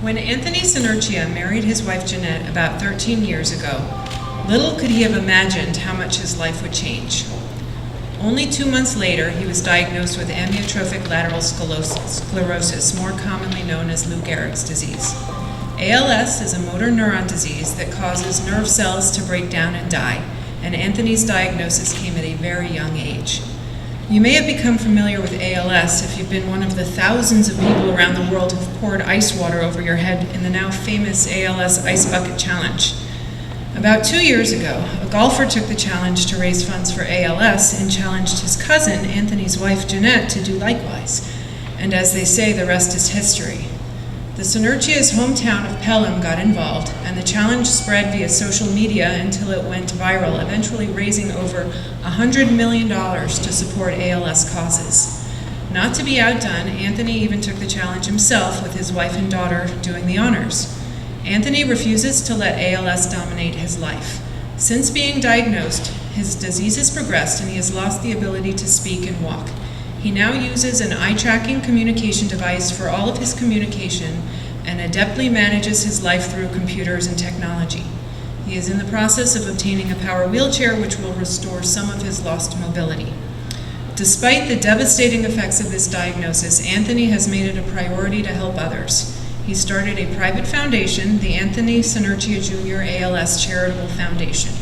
When Anthony Senerchia married his wife Jeanette about 13 years ago, little could he have imagined how much his life would change. Only 2 months later, he was diagnosed with amyotrophic lateral sclerosis, more commonly known as Lou Gehrig's disease. ALS is a motor neuron disease that causes nerve cells to break down and die, and Anthony's diagnosis came at a very young age. You may have become familiar with ALS if you've been one of the thousands of people around the world who've poured ice water over your head in the now famous ALS Ice Bucket Challenge. About 2 years ago, a golfer took the challenge to raise funds for ALS and challenged his cousin, Anthony's wife Jeanette, to do likewise. And as they say, the rest is history. The Senerchia's hometown of Pelham got involved, and the challenge spread via social media until it went viral, eventually raising over $100 million to support ALS causes. Not to be outdone, Anthony even took the challenge himself, with his wife and daughter doing the honors. Anthony refuses to let ALS dominate his life. Since being diagnosed, his disease has progressed and he has lost the ability to speak and walk. He now uses an eye-tracking communication device for all of his communication and adeptly manages his life through computers and technology. He is in the process of obtaining a power wheelchair which will restore some of his lost mobility. Despite the devastating effects of this diagnosis, Anthony has made it a priority to help others. He started a private foundation, the Anthony Senerchia Jr. ALS Charitable Foundation.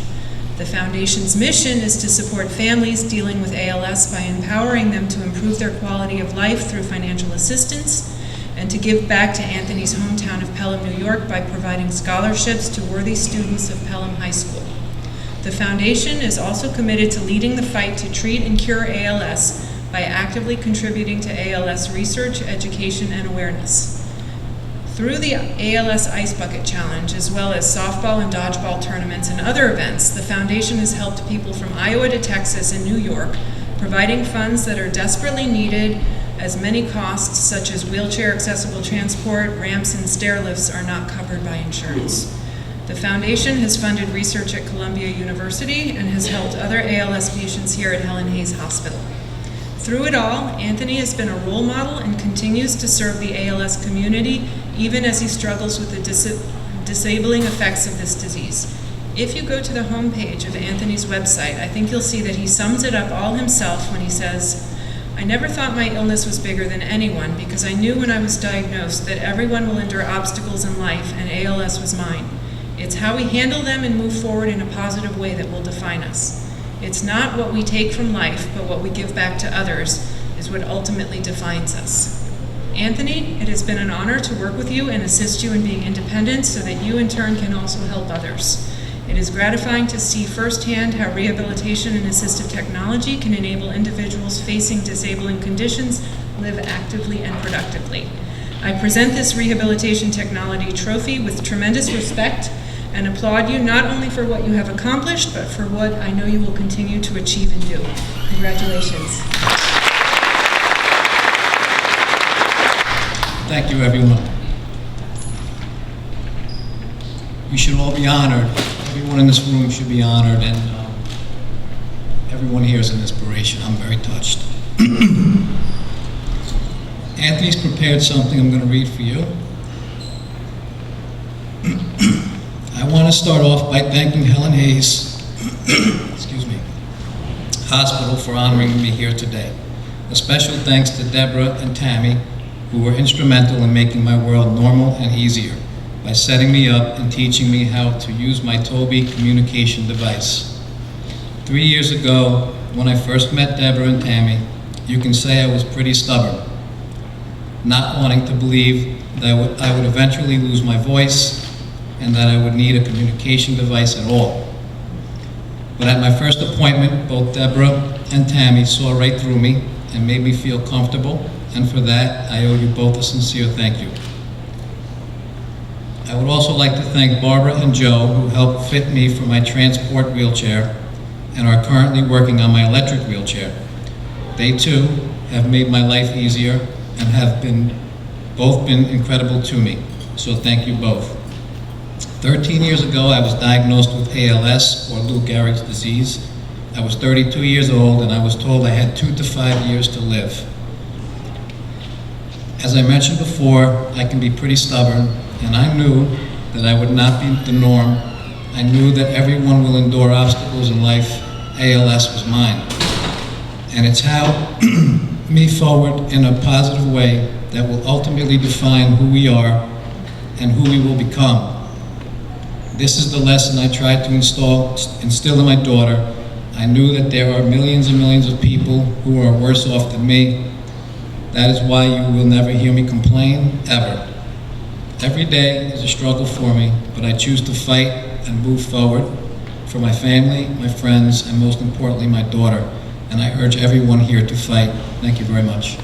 The foundation's mission is to support families dealing with ALS by empowering them to improve their quality of life through financial assistance, and to give back to Anthony's hometown of Pelham, New York by providing scholarships to worthy students of Pelham High School. The foundation is also committed to leading the fight to treat and cure ALS by actively contributing to ALS research, education, and awareness. Through the ALS Ice Bucket Challenge, as well as softball and dodgeball tournaments and other events, the foundation has helped people from Iowa to Texas and New York, providing funds that are desperately needed, as many costs such as wheelchair accessible transport, ramps, and stair lifts are not covered by insurance. The foundation has funded research at Columbia University and has helped other ALS patients here at Helen Hospital. Through it all, Anthony has been a role model and continues to serve the ALS community, even as he struggles with the disabling effects of this disease. If you go to the homepage of Anthony's website, I think you'll see that he sums it up all himself when he says, "I never thought my illness was bigger than anyone because I knew when I was diagnosed that everyone will endure obstacles in life and ALS was mine. It's how we handle them and move forward in a positive way that will define us. It's not what we take from life, but what we give back to others is what ultimately defines us." Anthony, it has been an honor to work with you and assist you in being independent so that you in turn can also help others. It is gratifying to see firsthand how rehabilitation and assistive technology can enable individuals facing disabling conditions live actively and productively. I present this Rehabilitation Technology Trophy with tremendous respect and applaud you not only for what you have accomplished, but for what I know you will continue to achieve and do. Congratulations. Thank you, everyone. You should all be honored. Everyone in this room should be honored, and everyone here is an inspiration. I'm very touched. Anthony's prepared something I'm going to read for you. I want to start off by thanking Helen Hayes, Hospital for honoring me here today. A special thanks to Deborah and Tammy, who were instrumental in making my world normal and easier by setting me up and teaching me how to use my Tobii communication device. 3 years ago, when I first met Deborah and Tammy, you can say I was pretty stubborn, not wanting to believe that I would eventually lose my voice and that I would need a communication device at all. But at my first appointment, both Deborah and Tammy saw right through me and made me feel comfortable, and for that, I owe you both a sincere thank you. I would also like to thank Barbara and Joe, who helped fit me for my transport wheelchair and are currently working on my electric wheelchair. They too have made my life easier and have both been incredible to me, so thank you both. 13 years ago, I was diagnosed with ALS, or Lou Gehrig's disease. I was 32 years old, and I was told I had 2 to 5 years to live. As I mentioned before, I can be pretty stubborn and I knew that I would not be the norm. I knew that everyone will endure obstacles in life. ALS was mine. And it's how me forward in a positive way that will ultimately define who we are and who we will become. This is the lesson I tried to instill in my daughter. I knew that there are millions and millions of people who are worse off than me. That is why you will never hear me complain, ever. Every day is a struggle for me, but I choose to fight and move forward for my family, my friends, and most importantly, my daughter. And I urge everyone here to fight. Thank you very much.